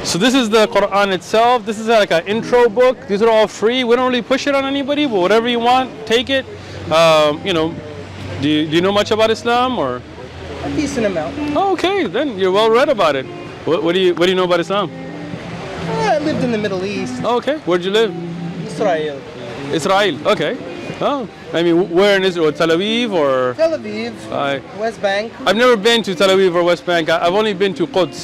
So this is the Quran itself. This is like an intro book. These are all free. We don't really push it on anybody, but whatever you want, take it. You know, do you know much about Islam or? A decent amount. Oh, okay, then you're well read about it. What do you know about Islam? I lived in the Middle East. Oh, okay, where'd you live? Israel. Israel. Okay. Oh, I mean, where in Israel? Tel Aviv or? Tel Aviv. West Bank. I've never been to Tel Aviv or West Bank. I've only been to Quds.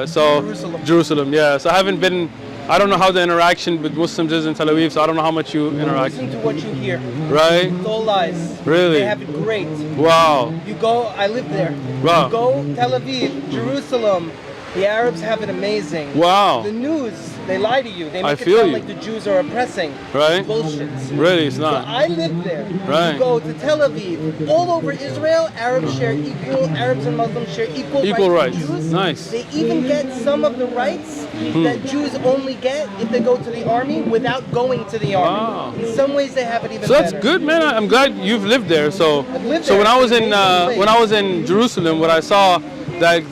So Jerusalem. Yeah. So I haven't been. I don't know how the interaction with Muslims is in Tel Aviv. So I don't know how much you interact. Listen to what you hear. Right. It's all lies. Really? They have it great. Wow. You go. I lived there. Wow. You go Tel Aviv, Jerusalem. The Arabs have it amazing. Wow. The news, they lie to you. They make it sound like the Jews are oppressing. Right. Bullshit. Really, it's not. So I lived there. Right. You go to Tel Aviv, all over Israel, Arabs share equal, Arabs and Muslims share equal rights with Jews. Nice. They even get some of the rights that Jews only get if they go to the army without going to the army. Wow. In some ways they have it even So that's better. good, man. I'm glad you've lived there. So lived so there. when I was in Jerusalem, what I saw, like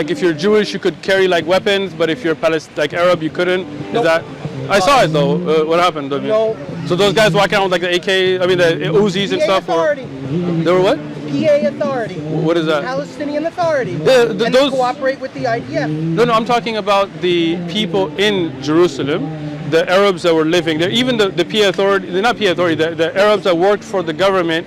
if you're Jewish you could carry like weapons, but if you're like Arab you couldn't. Is Nope. that? I saw it though. What happened? No. So those guys walking around with like the AK, I mean the Uzis and PA stuff. authority. They were what? PA authority. What is that? Palestinian authority. And they those cooperate with the IDF. No, I'm talking about the people in Jerusalem, the Arabs that were living there. Even the PA authority, they're not PA authority, the Arabs that worked for the government,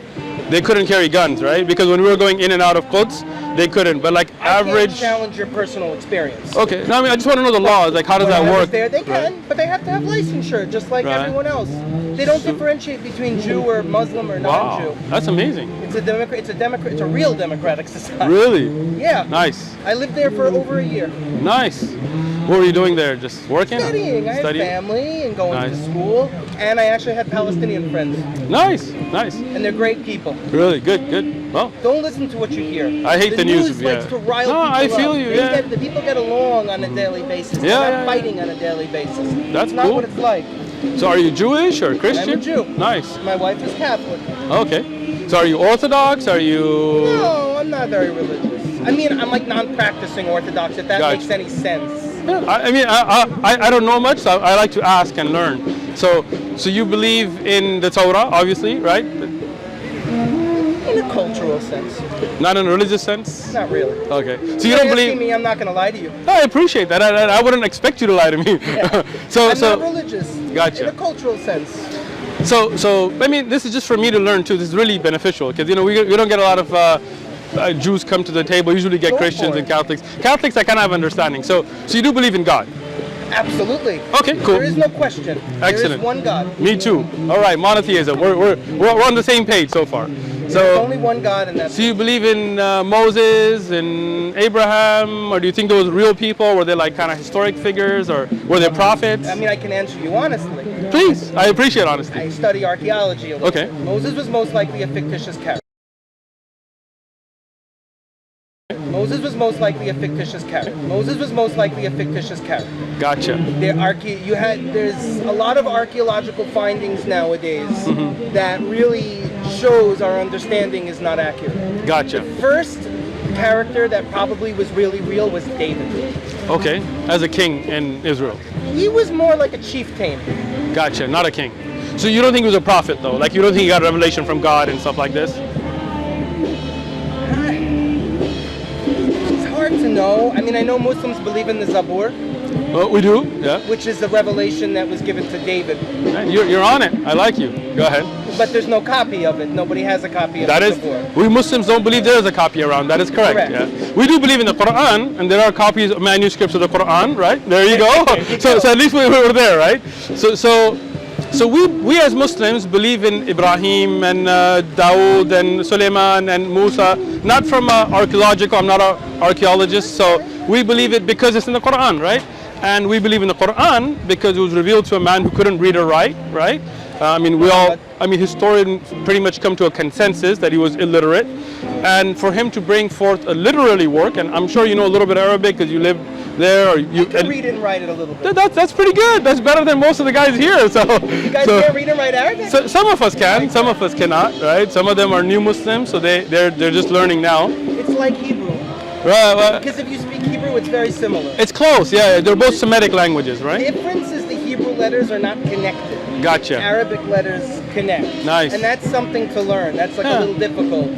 they couldn't carry guns, right? Because when we were going in and out of Quds, they couldn't. But like average. I can't challenge your personal experience. Okay, no, I mean I just want to know the laws. Like how does that work? There, they can, but they have to have licensure, just like everyone else. They don't differentiate between Jew or Muslim or non-Jew. Wow, that's amazing. It's a real democratic society. Really? Yeah. Nice. I lived there for over a year. Nice. What were you doing there? Just working? Studying. I had family and going to school, and I actually had Palestinian friends. Nice. And they're great people. Really good. Well, don't listen to what you hear. I hate the news. Likes to rile people I feel up. you. Yeah. The people get along on a daily basis. They're not fighting on a daily basis. That's not what it's like. So are you Jewish or Christian? I'm a Jew. Nice. My wife is Catholic. Okay. So are you Orthodox? Are you? No, I'm not very religious. I mean, I'm like non-practicing Orthodox, if that makes any sense. Yeah, I mean, I don't know much, so I like to ask and learn. So you believe in the Torah, obviously, right? In a cultural sense. Not in a religious sense? Not really. Okay. So you don't believe me? I'm not going to lie to you. No, I appreciate that. I wouldn't expect you to lie to me. Yeah. I'm not religious. Gotcha. In a cultural sense. So I mean, this is just for me to learn too. This is really beneficial because we don't get a lot of Jews come to the table. We usually get Christians and Catholics. Catholics, I kind of have understanding. So you do believe in God? Absolutely. Okay, cool. There is no question. Excellent. There is one God. Me too. All right, monotheism. We're on the same page so far. So there's only one God, and that's. So you believe in Moses and Abraham, or do you think those real people? Were they like kind of historic figures, or were they prophets? I mean, I can answer you honestly. Please, I appreciate honesty. I study archaeology a little. Okay. Moses was most likely a fictitious character. Moses was most likely a fictitious character. Gotcha. There's a lot of archaeological findings nowadays that really shows our understanding is not accurate. Gotcha. The first character that probably was really real was David. Okay, as a king in Israel. He was more like a chieftain. Gotcha, not a king. So you don't think he was a prophet though? Like you don't think he got a revelation from God and stuff like this? Hard to know. I mean, I know Muslims believe in the Zabur. Oh, we do? Yeah. Which is the revelation that was given to David. You're on it. I like you. Go ahead. But there's no copy of it. Nobody has a copy of the Zabur. We Muslims don't believe there is a copy around. That is correct. Yeah. We do believe in the Quran, and there are copies, manuscripts of the Quran, right? There you go. So at least we were there, right? So we as Muslims believe in Ibrahim and Dawood and Suleiman and Musa, not from archaeological, I'm not an archaeologist, so we believe it because it's in the Quran, right? And we believe in the Quran because it was revealed to a man who couldn't read or write, right? Historians pretty much come to a consensus that he was illiterate. And for him to bring forth a literary work, and I'm sure you know a little bit of Arabic because you live there, or you can read and write it a little bit. That's pretty good. That's better than most of the guys here. So you guys can't read and write Arabic? So some of us can, some of us cannot, right? Some of them are new Muslims, so they're just learning now. It's like Hebrew. Right. Because if you speak Hebrew Hebrew, it's very similar. It's close, yeah. They're both Semitic languages, right? The difference is the Hebrew letters are not connected. Gotcha. Arabic letters connect. Nice. And that's something to learn. That's like a little difficult.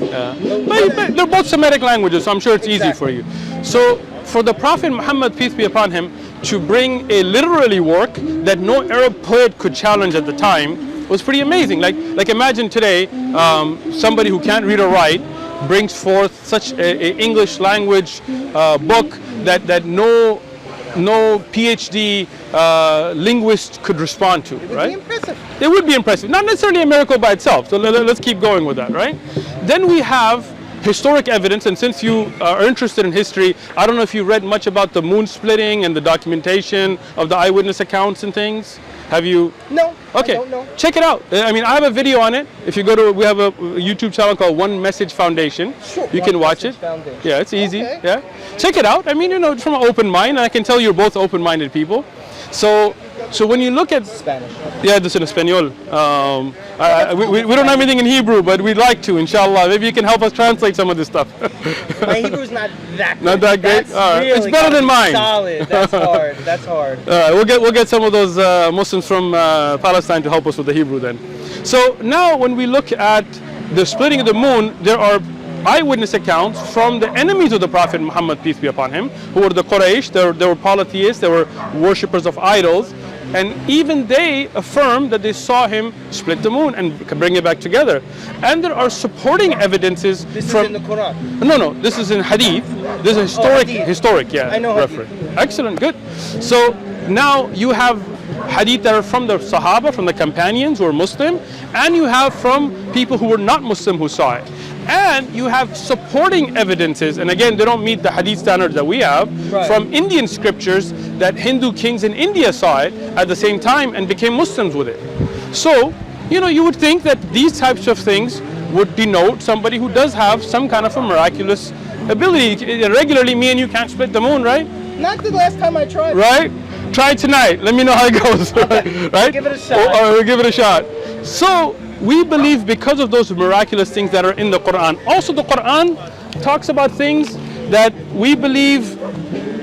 But they're both Semitic languages, so I'm sure it's easy for you. So for the Prophet Muhammad, peace be upon him, to bring a literary work that no Arab poet could challenge at the time was pretty amazing. Like imagine today, somebody who can't read or write brings forth such a English language book that no PhD linguist could respond to, right? It would be impressive. It would be impressive. Not necessarily a miracle by itself. So let's keep going with that, right? Then we have historic evidence, and since you are interested in history, I don't know if you read much about the moon splitting and the documentation of the eyewitness accounts and things. Have you? No. Okay. I don't know. Check it out. I mean, I have a video on it. If you go to, we have a YouTube channel called One Message Foundation. Sure. You can watch it. Foundation. Yeah, it's easy. Okay. Yeah. Check it out. I mean, you know, from an open mind. I can tell you're both open-minded people. So when you look at Spanish. yeah, this is in Espanol. We don't have anything in Hebrew, but we'd like to, inshallah. Maybe you can help us translate some of this stuff. My Hebrew's not that good. Not that great? That's All right. really It's better than mine. Solid. That's hard. That's hard. We'll get some of those Muslims from Palestine to help us with the Hebrew then. So now when we look at the splitting of the moon, there are eyewitness accounts from the enemies of the Prophet Muhammad, peace be upon him, who were the Quraysh. They were polytheists, they were worshippers of idols, and even they affirmed that they saw him split the moon and bring it back together. And there are supporting evidences This from is in the Quran. no, this is in Hadith. This is historic, yeah. I know reference. Hadith. Excellent, good. So now you have Hadith that are from the Sahaba, from the companions who are Muslim, and you have from people who were not Muslim who saw it. And you have supporting evidences, and again, they don't meet the Hadith standards that we have, from Indian scriptures that Hindu kings in India saw it at the same time and became Muslims with it. So, you know, you would think that these types of things would denote somebody who does have some kind of a miraculous ability. Regularly, me and you can't split the moon, right? Not the last time I tried. Right? Try it tonight. Let me know how it goes. Okay. Right? Give it a shot. Or we'll give it a shot. So we believe because of those miraculous things that are in the Quran. Also, the Quran talks about things that we believe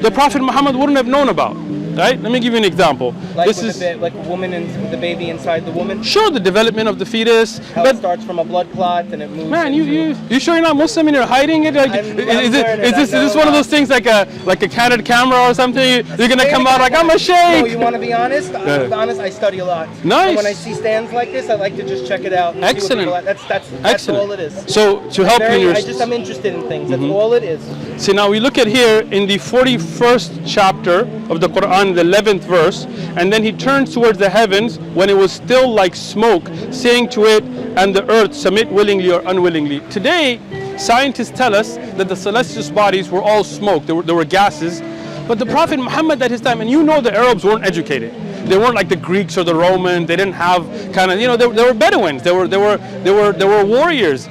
the Prophet Muhammad wouldn't have known about. Right? Let me give you an example. Like this with is like a woman with the baby inside the woman. sure the development of the fetus. How But it starts from a blood clot and it moves. man, you sure you're not Muslim and you're hiding it? Like, is this one of those things like a candid camera or something? You're gonna come out like I'm a sheikh. No, you want to be honest? I'm honest. I study a lot. Nice. And when I see stands like this, I like to just check it out. And Excellent. See what that's Excellent. all it is. So to help you in your I'm interested in things. That's all it is. see now we look at here in the 41st chapter of the Quran, the 11th verse, and then he turns towards the heavens when it was still like smoke, saying to it and the earth, submit willingly or unwillingly. Today, scientists tell us that the celestial bodies were all smoke, there were gases, but the Prophet Muhammad at his time, and you know the Arabs weren't educated. They weren't like the Greeks or the Romans. They didn't have kind of, you know, they were Bedouins. They were warriors.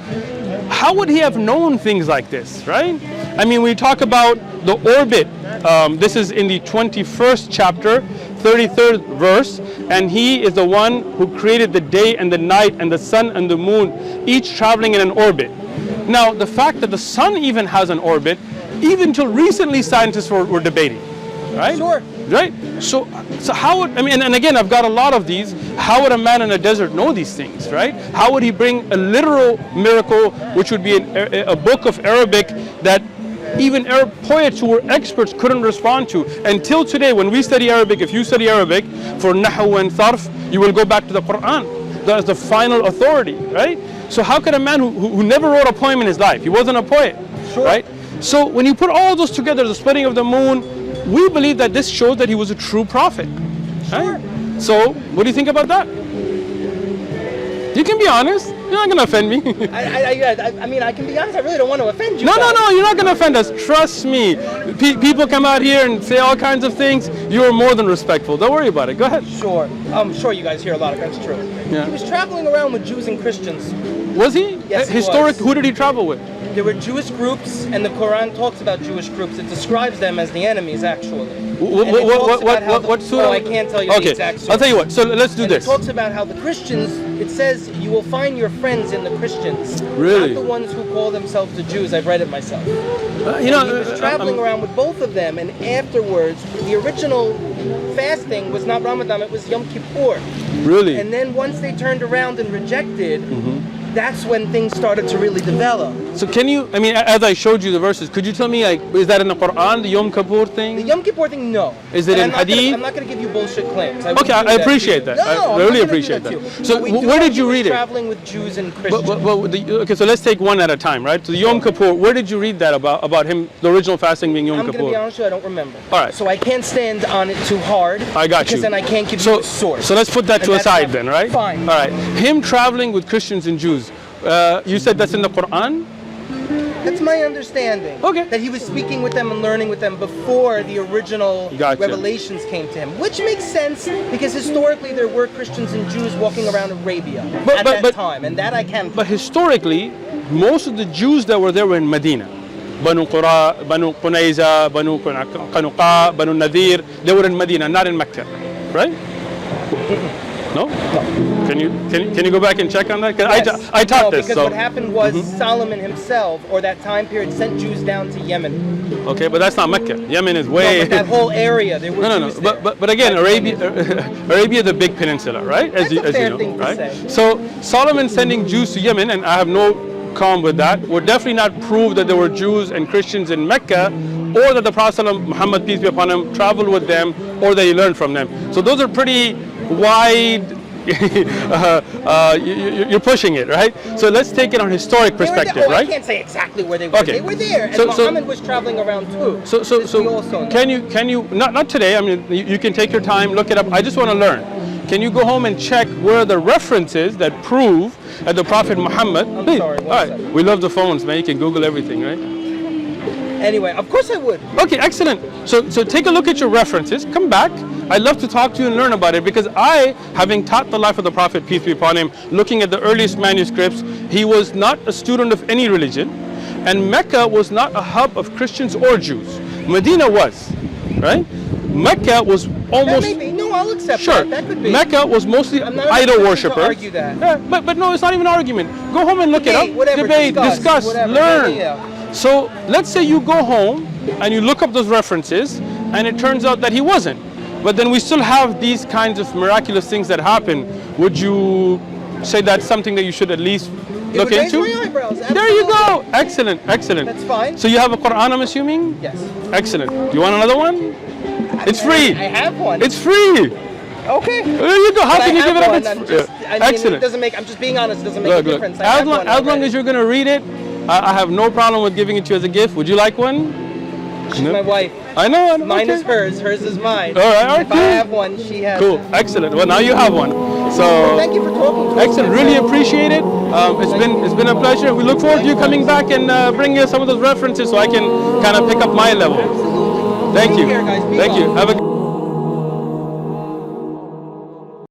How would he have known things like this, right? I mean, we talk about the orbit. This is in the 21st chapter, 33rd verse, and he is the one who created the day and the night and the sun and the moon, each traveling in an orbit. Now, the fact that the sun even has an orbit, even till recently scientists were debating, right? Sure. Right? So how would, I mean, and again, I've got a lot of these. How would a man in a desert know these things, right? How would he bring a literal miracle, which would be a book of Arabic that even Arab poets who were experts couldn't respond to? Until today, when we study Arabic, if you study Arabic for Nahu and Sarf, you will go back to the Quran. That's the final authority, right? So how could a man who never wrote a poem in his life, he wasn't a poet, right? So when you put all those together, the splitting of the moon, we believe that this shows that he was a true prophet. Right? So what do you think about that? You can be honest. You're not going to offend me. I mean, I can be honest. I really don't want to offend you. No, you're not going to offend us. Trust me. People come out here and say all kinds of things. You are more than respectful. Don't worry about it. Go ahead. Sure. I'm sure you guys hear a lot of that's true. Yeah. He was traveling around with Jews and Christians. Was he? Yes, he Historic. was. Who did he travel with? there were Jewish groups, and the Quran talks about Jewish groups. It describes them as the enemies, actually. What surah? Oh, I can't tell you the exact surah. I'll tell you what. So let's do And this. it talks about how the Christians, it says you will find your friends in the Christians, Really? not the ones who call themselves the Jews. I've read it myself. You know, He was traveling around with both of them, and afterwards, the original fasting was not Ramadan, it was Yom Kippur. Really? And then once they turned around and rejected, that's when things started to really develop. So can you, I mean, as I showed you the verses, could you tell me, like, is that in the Quran, the Yom Kippur thing? The Yom Kippur thing, no. Is it And in Hadith? I'm not going to give you bullshit claims. Okay, I appreciate that. I really appreciate that. So where did you read it? Traveling with Jews and Christians. Okay, so let's take one at a time, right? So the Yom Kippur, where did you read that about him, the original fasting being Yom I'm Kippur? going to be honest with you, I don't remember. All right. So I can't stand on it too hard. I got you. Because then I can't give you a source. So let's put that And to a that's side fine. then, right? Fine. All right. Him traveling with Christians and Jews, you said that's in the Quran? That's my understanding. Okay. That he was speaking with them and learning with them before the original Gotcha. revelations came to him, which makes sense because historically there were Christians and Jews walking around Arabia at that time, and that I can. But historically, most of the Jews that were there were in Medina. Banu Qura, Banu Qunayza, Banu Qanuqa, Banu Nadir, they were in Medina, not in Mecca, right? No? Can you go back and check on that? Because I taught this. Because what happened was Solomon himself, or that time period, sent Jews down to Yemen. Okay, but that's not Mecca. Yemen is way. No, but that whole area, there were Jews there. But again, Arabia, the big peninsula, right? That's a fair you know, thing to right? say. So Solomon sending Jews to Yemen, and I have no qualm with that, would definitely not prove that there were Jews and Christians in Mecca, or that the Prophet Muhammad, peace be upon him, traveled with them, or that he learned from them. So those are pretty wide. You're pushing it, right? So let's take it on historic perspective, right? I can't say exactly where they were. Okay. They were there, and Muhammad was traveling around too. So can you not today? I mean, you can take your time, look it up. I just want to learn. Can you go home and check where are the references that prove that the Prophet Muhammad? I'm sorry. All right, we love the phones, man. You can Google everything, right? Anyway, of course I would. Okay, excellent. So take a look at your references. Come back. I'd love to talk to you and learn about it, because I, having taught the life of the Prophet, peace be upon him, looking at the earliest manuscripts, he was not a student of any religion, and Mecca was not a hub of Christians or Jews. Medina was, right? Mecca was almost. That may be. No, I'll accept sure. that. That could be. Mecca was mostly idol worshippers. Argue that. Yeah, but no, it's not even an argument. Go home and look Debate, it up. whatever, Debate, discuss, whatever. learn. Yeah. So let's say you go home and you look up those references, and it turns out that he wasn't. But then we still have these kinds of miraculous things that happen. Would you say that's something that you should at least look into? Raise my eyebrows. There you go. Excellent, excellent. That's fine. So you have a Quran, I'm assuming? Yes. Excellent. You want another one? It's free. I have one. It's free. Okay. There you go. How can you give it up? Excellent. It doesn't make. I'm just being honest. It doesn't make a difference. As long as you're going to read it, I have no problem with giving it to you as a gift. Would you like one? She's my wife. I know. Mine is hers. Hers is mine. All right. If I have one, she has. Cool. Excellent. Well, now you have one. So thank you for talking to us. Excellent. Really appreciate it. It's been a pleasure. We look forward to you coming back and bringing us some of those references so I can kind of pick up my level. Absolutely. Thank you. Take care, guys. Be Thank well. you. Have a